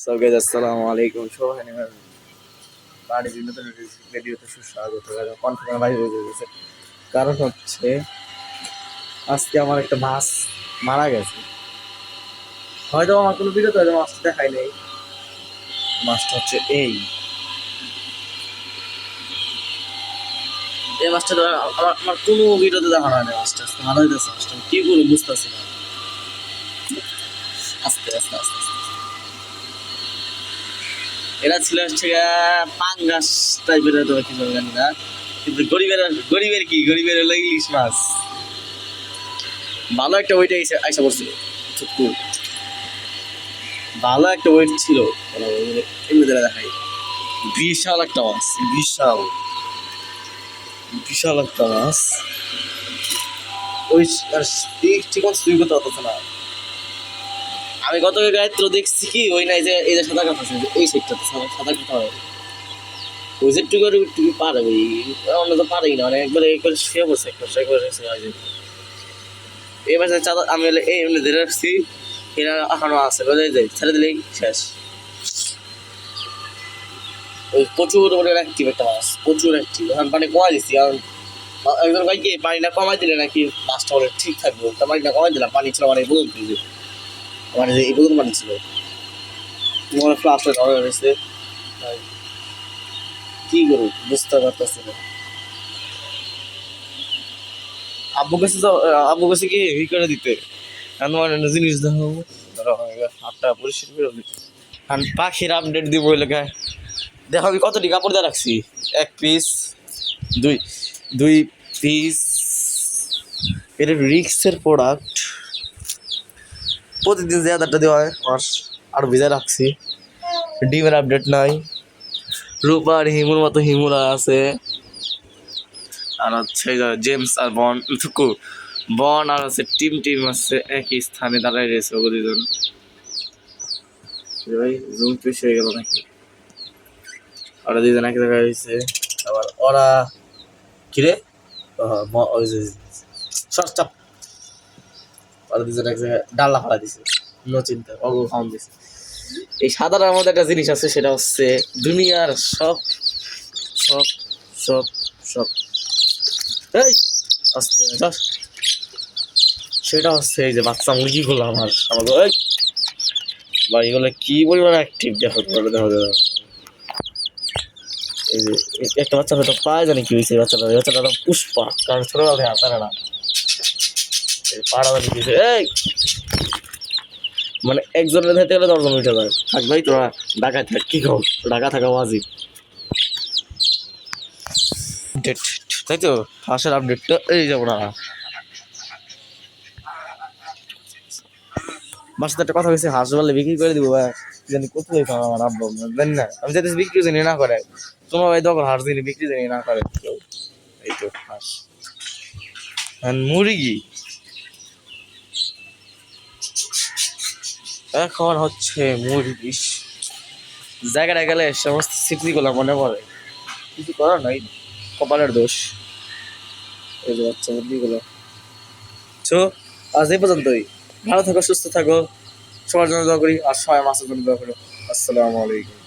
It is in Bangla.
সো গাইস আসসালামু আলাইকুম সবাই আমার বাড়ি নতুন ভিডিওতে সুস্বাগত। কনফার্ম বাইরে হয়ে গেছে কারণ হচ্ছে আজকে আমার একটা মাছ মারা গেছে। হয়তো আমার কোনো ভিডিওতে হয়তো মাছটা দেখাই নেই। মাছটা হচ্ছে এই মাছটা আমার কোনো ভিডিওতে দেখানো হয় না। মাছটা আজকে মারা গেছে। মাছটা কি করে বুঝতেছি না। আস্তে আস্তে আস্তে আস্তে এরা ছিল হচ্ছে পাঙ্গাস টাইপের, তো কিছু জানি না, কিন্তু গরিবের হলো ইলিশ মাছ। ভালো একটা ওয়েট আইসা পড়ছিল, চুক্কু ভালো একটা ওয়েট ছিল। এমনি দেখাই বিশাল একটা মাছ, বিশাল বিশাল একটা মাছ। ওই ঠিক মতো সুই করতে পারতেছে না। আমি গত গায়ত্র দেখছি কি ওই নাই যে এই যে সাঁতার কাটতেছে, এই সাইডটাতে সাঁতার কাটা হয়, ওই যে টুকু পারে, ওই অন্য তো পারেই না, মানে একবারে শুয়ে পড়ছে একটা এই মাসে চাঁদা আমি এই এমনি ধরে রাখছি। এরা এখনো আছে, বোঝাই যায়, ছেড়ে দিলেই শেষ। ওই প্রচুর ওটা অ্যাক্টিভ একটা মাছ, প্রচুর অ্যাক্টিভ। এখন পানি কমাই দিচ্ছি, কারণ একজন ভাই কি পানিটা কমাই দিলে নাকি মাছটা বলে ঠিক থাকবে। তা পানিটা কমাই দিলাম, পানি ছিল মানে বদল দিয়েছে, আমার এই বদল পানি ছিল, মনে ফ্লাশটা ধরে রয়েছে। কি করবো বুঝতে পারতেছি না। আব্বু কাছে কি ই করে দিতে জিনিস দেখো, হাতটা পরিষ্কার করে দিতে। আর পাখির আপডেট দিব ওই লেখা। দেখো আমি কতটি কাপড় দিয়ে রাখছি, এক পিস, দুই দুই পিস। এটা রিক্সের প্রোডাক্ট, প্রতিদিন যে আদারটা দেওয়া হয় আর ভিজা রাখছি। ডিমের আপডেট নাই, রূপার হিমুর মতো হিমুরা আছে। আর হচ্ছে জেমস আর বন আর হচ্ছে টিম আছে, একই স্থানে দাঁড়ায় রয়েছে ওরা দুজন। ভাই জুম পেশ হয়ে গেল নাকি? ওরা দুজন এক জায়গায় হয়েছে। আবার ওরা কিরে চাপ, ওরা দুজন এক জায়গায় ডাল্লা ফালা দিছে, নো চিন্তা অগো খাওয়ান দিছে। এই সাদার মধ্যে একটা জিনিস আছে, সেটা হচ্ছে দুনিয়ার সব সব সব সব এই আস্তে সেটা হচ্ছে এই যে বাচ্চা মুরগিগুলো আমার বা এগুলো কি পরিমাণ অ্যাক্টিভ দেখো, দেখো এই যে একটা বাচ্চা হয়তো পায়, জানি কি হয়েছে বাচ্চাটা পুষ্পা, কারণ ছোটবেলা থেকে পারে না, পাড়া জানি কি হয়েছে। এই মানে একজনের ধরতে গেলে 10 জন উঠে যায়। থাক ভাই তোরা ঢাকায় থাক, কি কম ঢাকা থাকা ওয়াজিব, তাই তো। হাঁসের আপডেটটা এই যাবো না। বাসাতে একটা কথা হয়েছে, হাঁস বললে বিক্রি করে দিব ভাই, জানি কত আমার আব্বা জানি না। আমি যাতে বিক্রি জানি না করে, তোমার ভাই তখন হাঁস দিনে বিক্রি জানি না করে কেউ। এই তো হাঁস মুরগি এখন হচ্ছে মুরগি। জায়গাটা গেলে সমস্ত স্মৃতিগুলো মনে পড়ে, কিছু করার নাই, কপালের দোষ। এই যে বাচ্চা মুরগিগুলো। তো আজ এই পর্যন্তই। ভালো থাকো, সুস্থ থাকো, সবার জন্য দোয়া করি, আর সবাই মাছের জন্য দোয়া করো। আসসালামু আলাইকুম।